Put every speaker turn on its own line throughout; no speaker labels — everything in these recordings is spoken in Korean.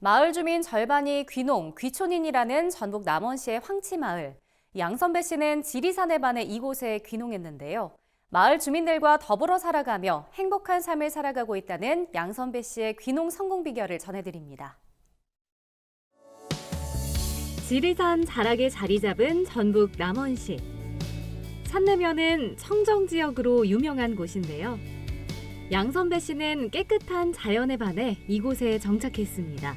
마을 주민 절반이 귀농, 귀촌인이라는 전북 남원시의 황치마을. 양선배 씨는 지리산에 반해 이곳에 귀농했는데요. 마을 주민들과 더불어 살아가며 행복한 삶을 살아가고 있다는 양선배 씨의 귀농 성공 비결을 전해드립니다. 지리산 자락에 자리 잡은 전북 남원시. 산내면은 청정지역으로 유명한 곳인데요. 양선배 씨는 깨끗한 자연에 반해 이곳에 정착했습니다.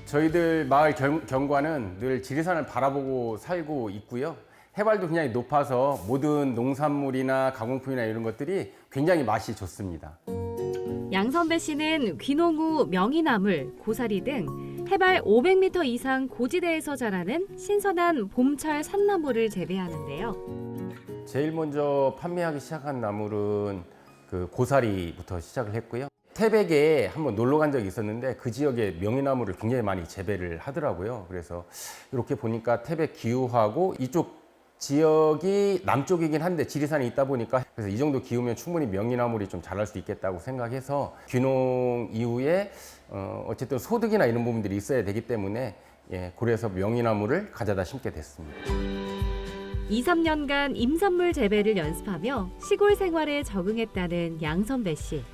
저희들 마을 경관은 늘 지리산을 바라보고 살고 있고요. 해발도 굉장히 높아서 모든 농산물이나 가공품이나 이런 것들이 굉장히 맛이 좋습니다.
양선배 씨는 귀농 후 명이나물, 고사리 등 해발 500m 이상 고지대에서 자라는 신선한 봄철 산나물을 재배하는데요.
제일 먼저 판매하기 시작한 나물은 그 고사리부터 시작을 했고요. 태백에 한번 놀러 간 적이 있었는데 그 지역에 명이나물을 굉장히 많이 재배를 하더라고요. 그래서 이렇게 보니까 태백 기후하고 이쪽 지역이 남쪽이긴 한데 지리산이 있다 보니까 그래서 이 정도 기후면 충분히 명이나물이 좀 자랄 수 있겠다고 생각해서 귀농 이후에 어쨌든 소득이나 이런 부분들이 있어야 되기 때문에 그래서 명이나물을 가져다 심게 됐습니다.
2, 3년간 임산물 재배를 연습하며 시골 생활에 적응했다는 양선배 씨.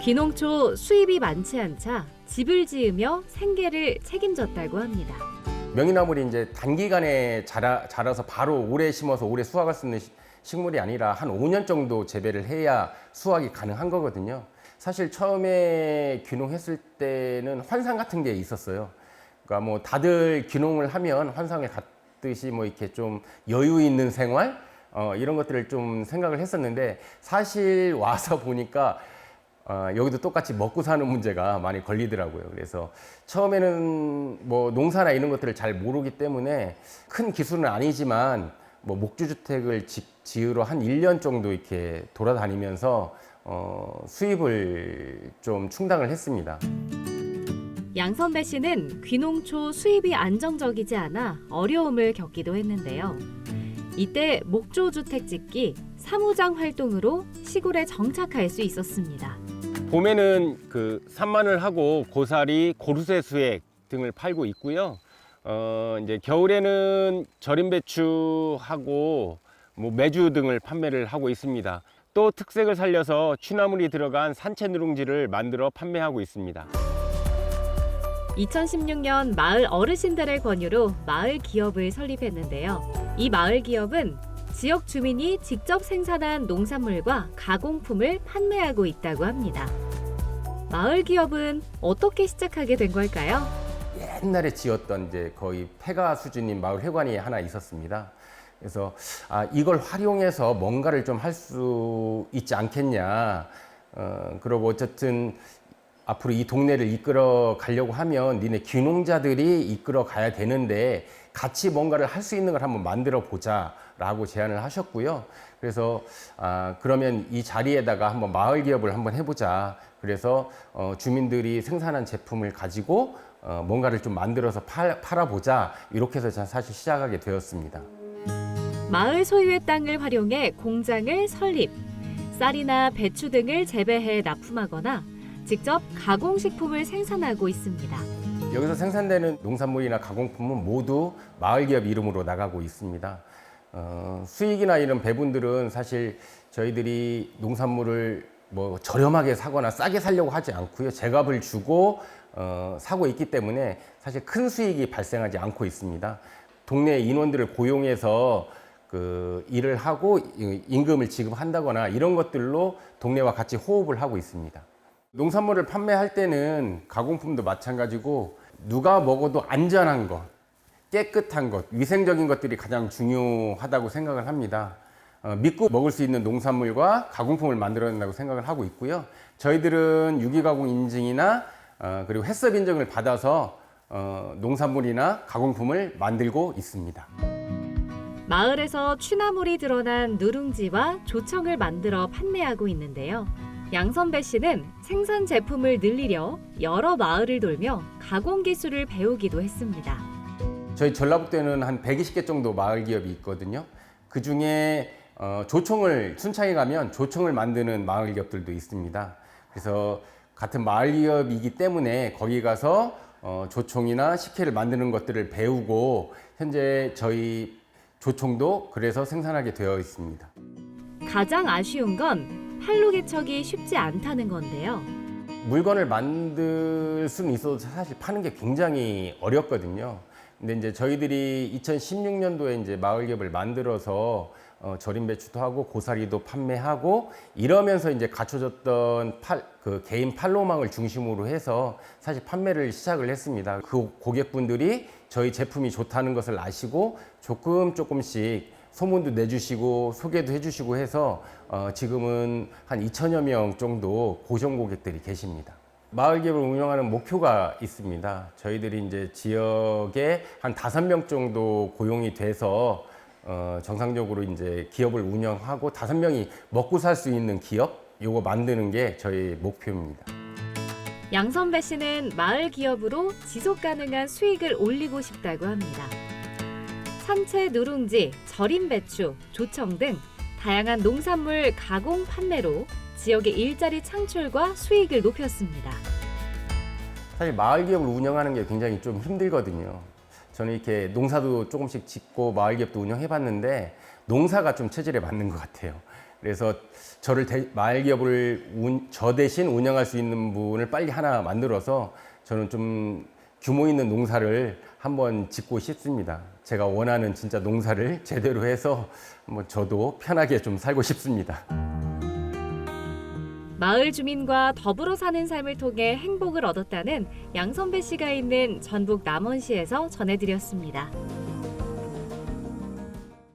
귀농 초 수입이 많지 않자 집을 지으며 생계를 책임졌다고 합니다.
명이나물이 이제 단기간에 자라서 바로 오래 심어서 오래 수확할 수 있는 식물이 아니라 한 5년 정도 재배를 해야 수확이 가능한 거거든요. 사실 처음에 귀농했을 때는 환상 같은 게 있었어요. 그러니까 뭐 다들 귀농을 하면 환상에 갔듯이 뭐 이렇게 좀 여유 있는 생활 이런 것들을 좀 생각을 했었는데 사실 와서 보니까 여기도 똑같이 먹고 사는 문제가 많이 걸리더라고요. 그래서 처음에는 뭐 농사나 이런 것들을 잘 모르기 때문에 큰 기술은 아니지만 뭐 목조주택을 지으러 한 1년 정도 이렇게 돌아다니면서 수입을 좀 충당을 했습니다.
양선배 씨는 귀농 초 수입이 안정적이지 않아 어려움을 겪기도 했는데요. 이때 목조주택 짓기, 사무장 활동으로 시골에 정착할 수 있었습니다.
봄에는 그 산마늘 하고 고사리, 고루쇠 수액 등을 팔고 있고요. 이제 겨울에는 절임 배추하고 뭐 메주 등을 판매를 하고 있습니다. 또 특색을 살려서 취나물이 들어간 산채 누룽지를 만들어 판매하고 있습니다.
2016년 마을 어르신들의 권유로 마을 기업을 설립했는데요. 이 마을 기업은 지역 주민이 직접 생산한 농산물과 가공품을 판매하고 있다고 합니다. 마을 기업은 어떻게 시작하게 된 걸까요?
옛날에 지었던 이제 거의 폐가 수준인 마을 회관이 하나 있었습니다. 그래서 이걸 활용해서 뭔가를 좀 할 수 있지 않겠냐. 그러고 어쨌든 앞으로 이 동네를 이끌어 가려고 하면 니네 귀농자들이 이끌어 가야 되는데 같이 뭔가를 할 수 있는 걸 한번 만들어 보자 라고 제안을 하셨고요. 그래서 그러면 이 자리에다가 한번 마을 기업을 한번 해보자. 그래서 주민들이 생산한 제품을 가지고 뭔가를 좀 만들어서 팔아보자. 이렇게 해서 사실 시작하게 되었습니다.
마을 소유의 땅을 활용해 공장을 설립, 쌀이나 배추 등을 재배해 납품하거나 직접 가공식품을 생산하고 있습니다.
여기서 생산되는 농산물이나 가공품은 모두 마을 기업 이름으로 나가고 있습니다. 수익이나 이런 배분들은 사실 저희들이 농산물을 뭐 저렴하게 사거나 싸게 사려고 하지 않고요. 제값을 주고 사고 있기 때문에 사실 큰 수익이 발생하지 않고 있습니다. 동네 인원들을 고용해서 그 일을 하고 임금을 지급한다거나 이런 것들로 동네와 같이 호흡을 하고 있습니다. 농산물을 판매할 때는 가공품도 마찬가지고 누가 먹어도 안전한 것, 깨끗한 것, 위생적인 것들이 가장 중요하다고 생각을 합니다. 믿고 먹을 수 있는 농산물과 가공품을 만들어낸다고 생각을 하고 있고요. 저희들은 유기가공 인증이나 그리고 햇섭 인증을 받아서 농산물이나 가공품을 만들고 있습니다.
마을에서 취나물이 드러난 누룽지와 조청을 만들어 판매하고 있는데요. 양선배 씨는 생산 제품을 늘리려 여러 마을을 돌며 가공 기술을 배우기도 했습니다.
저희 전라북도에는 한 120개 정도 마을 기업이 있거든요. 그 중에 조청을 순창에 가면 조청을 만드는 마을 기업들도 있습니다. 그래서 같은 마을 기업이기 때문에 거기 가서 조총이나 식혜를 만드는 것들을 배우고 현재 저희 조총도 그래서 생산하게 되어 있습니다.
가장 아쉬운 건 판로 개척이 쉽지 않다는 건데요.
물건을 만들 수는 있어도 사실 파는 게 굉장히 어렵거든요. 근데 이제 저희들이 2016년도에 이제 마을 기업을 만들어서 절임 배추도 하고 고사리도 판매하고 이러면서 이제 갖춰졌던 그 개인 판로망을 중심으로 해서 사실 판매를 시작을 했습니다. 그 고객분들이 저희 제품이 좋다는 것을 아시고 조금씩 소문도 내주시고 소개도 해주시고 해서 지금은 한 2천여 명 정도 고정 고객들이 계십니다. 마을 기업을 운영하는 목표가 있습니다. 저희들이 이제 지역에 한 5명 정도 고용이 돼서 정상적으로 이제 기업을 운영하고 5명이 먹고 살 수 있는 기업 요거 만드는 게 저희 목표입니다.
양선배 씨는 마을 기업으로 지속 가능한 수익을 올리고 싶다고 합니다. 산채 누룽지, 절임 배추, 조청 등 다양한 농산물 가공 판매로 지역의 일자리 창출과 수익을 높였습니다.
사실 마을 기업을 운영하는 게 굉장히 좀 힘들거든요. 저는 이렇게 농사도 조금씩 짓고 마을 기업도 운영해 봤는데 농사가 좀 체질에 맞는 것 같아요. 그래서 마을 기업을 저 대신 운영할 수 있는 분을 빨리 하나 만들어서 저는 좀 규모 있는 농사를 한번 짓고 싶습니다. 제가 원하는 진짜 농사를 제대로 해서 한번 저도 편하게 좀 살고 싶습니다.
마을 주민과 더불어 사는 삶을 통해 행복을 얻었다는 양선배 씨가 있는 전북 남원시에서 전해드렸습니다.